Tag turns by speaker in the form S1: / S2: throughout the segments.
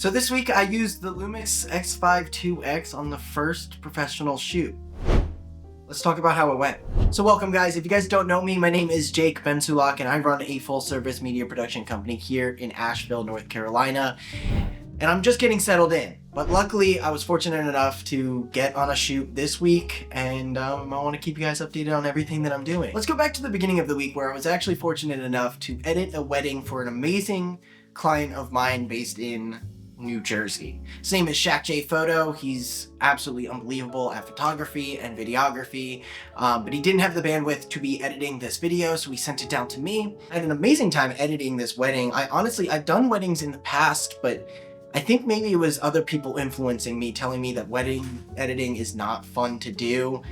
S1: So this week I used the LUMIX S5IIX on the first professional shoot. Let's talk about how it went. So welcome guys, if you guys don't know me, my name is Jake Bensulock and I run a full service media production company here in Asheville, North Carolina. And I'm just getting settled in. But luckily I was fortunate enough to get on a shoot this week and I want to keep you guys updated on everything that I'm doing. Let's go back to the beginning of the week where I was actually fortunate enough to edit a wedding for an amazing client of mine based in New Jersey. His name is Shaq J Photo. He's absolutely unbelievable at photography and videography, but he didn't have the bandwidth to be editing this video, so he sent it down to me. I had an amazing time editing this wedding. I've done weddings in the past, but I think maybe it was other people influencing me, telling me that wedding editing is not fun to do.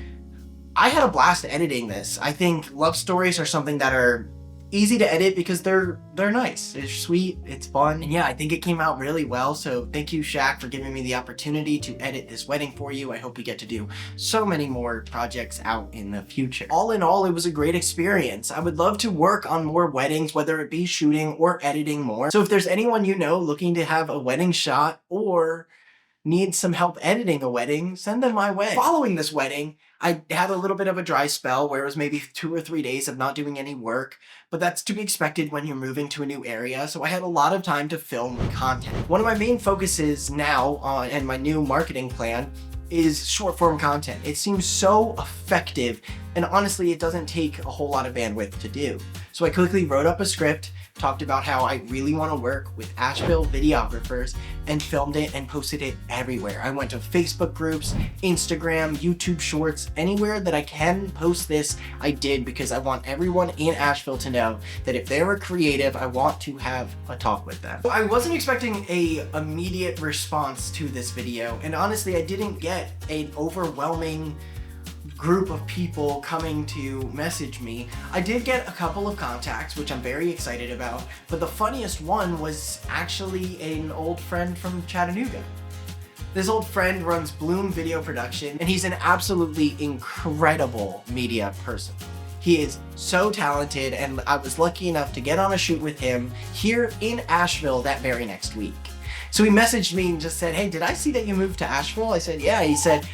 S1: I had a blast editing this. I think love stories are something that are easy to edit because they're nice, they're sweet, it's fun, and yeah, I think it came out really well. So thank you, Shaq, for giving me the opportunity to edit this wedding for you. I hope we get to do so many more projects out in the future. All in all, it was a great experience. I would love to work on more weddings, whether it be shooting or editing more. So if there's anyone you know looking to have a wedding shot or need some help editing a wedding, send them my way. Following this wedding, I had a little bit of a dry spell where it was maybe 2 or 3 days of not doing any work, but that's to be expected when you're moving to a new area, so I had a lot of time to film content. One of my main focuses now and my new marketing plan is short form content. It seems so effective, and honestly, it doesn't take a whole lot of bandwidth to do. So I quickly wrote up a script, talked about how I really want to work with Asheville videographers, and filmed it and posted it everywhere. I went to Facebook groups, Instagram, YouTube Shorts, anywhere that I can post this, I did, because I want everyone in Asheville to know that if they're a creative, I want to have a talk with them. I wasn't expecting an immediate response to this video, and honestly, I didn't get an overwhelming group of people coming to message me. I did get a couple of contacts, which I'm very excited about, but the funniest one was actually an old friend from Chattanooga. This old friend runs Bloom Video Production, and he's an absolutely incredible media person. He is so talented, and I was lucky enough to get on a shoot with him here in Asheville that very next week. So he messaged me and just said, "Hey, did I see that you moved to Asheville?" I said, "Yeah." He said,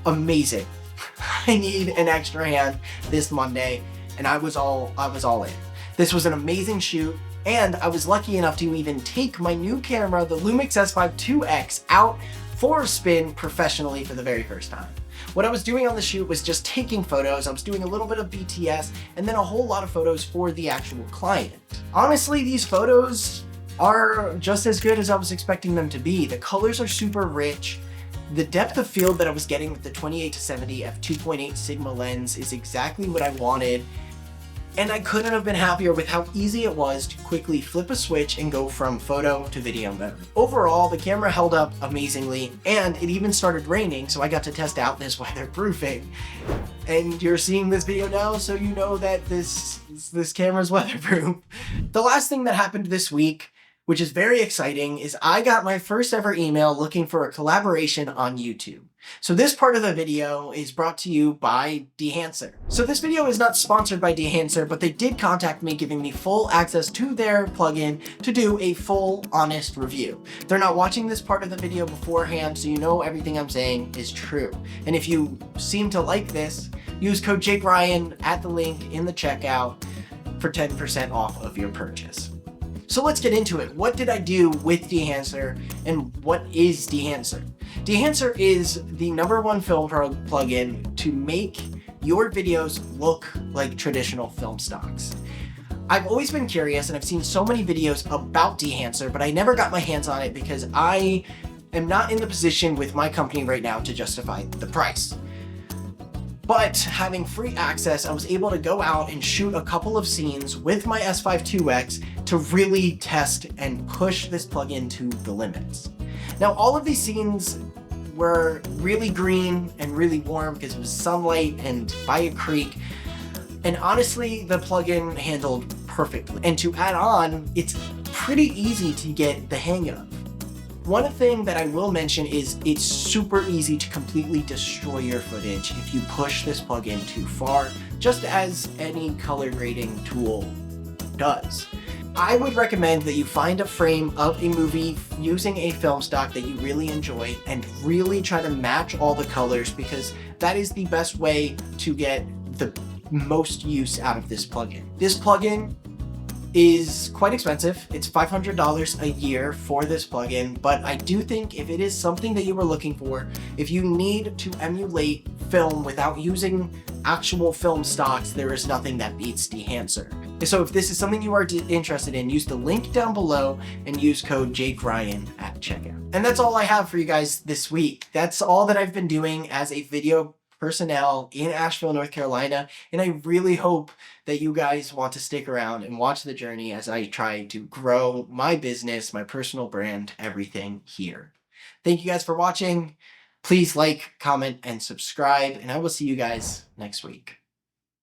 S1: "Amazing. I need an extra hand this Monday," and I was all in. This was an amazing shoot, and I was lucky enough to even take my new camera, the LUMIX S5IIX, out for a spin professionally for the very first time. What I was doing on the shoot was just taking photos. I was doing a little bit of BTS and then a whole lot of photos for the actual client. Honestly, these photos are just as good as I was expecting them to be. The colors are super rich. The depth of field that I was getting with the 28-70 f2.8 Sigma lens is exactly what I wanted, and I couldn't have been happier with how easy it was to quickly flip a switch and go from photo to video mode. Overall, the camera held up amazingly, and it even started raining, so I got to test out this weatherproofing. And you're seeing this video now, so you know that this camera's weatherproof. The last thing that happened this week, which is very exciting, is I got my first ever email looking for a collaboration on YouTube. So this part of the video is brought to you by Dehancer. So this video is not sponsored by Dehancer, but they did contact me giving me full access to their plugin to do a full, honest review. They're not watching this part of the video beforehand, so you know everything I'm saying is true. And if you seem to like this, use code JakeRyan at the link in the checkout for 10% off of your purchase. So let's get into it. What did I do with Dehancer, and what is Dehancer? Dehancer is the #1 film plugin to make your videos look like traditional film stocks. I've always been curious, and I've seen so many videos about Dehancer, but I never got my hands on it because I am not in the position with my company right now to justify the price. But having free access, I was able to go out and shoot a couple of scenes with my S5IIX to really test and push this plugin to the limits. Now, all of these scenes were really green and really warm because it was sunlight and by a creek. And honestly, the plugin handled perfectly. And to add on, it's pretty easy to get the hang of. One thing that I will mention is it's super easy to completely destroy your footage if you push this plugin too far, just as any color grading tool does. I would recommend that you find a frame of a movie using a film stock that you really enjoy and really try to match all the colors, because that is the best way to get the most use out of this plugin. This plugin is quite expensive. It's $500 a year for this plugin, but I do think if it is something that you were looking for, if you need to emulate film without using actual film stocks, there is nothing that beats Dehancer. So if this is something you are interested in, use the link down below and use code JakeRyan at checkout. And that's all I have for you guys this week. That's all that I've been doing as a video personnel in Asheville, North Carolina, and I really hope that you guys want to stick around and watch the journey as I try to grow my business, my personal brand, everything here. Thank you guys for watching. Please like, comment, and subscribe, and I will see you guys next week.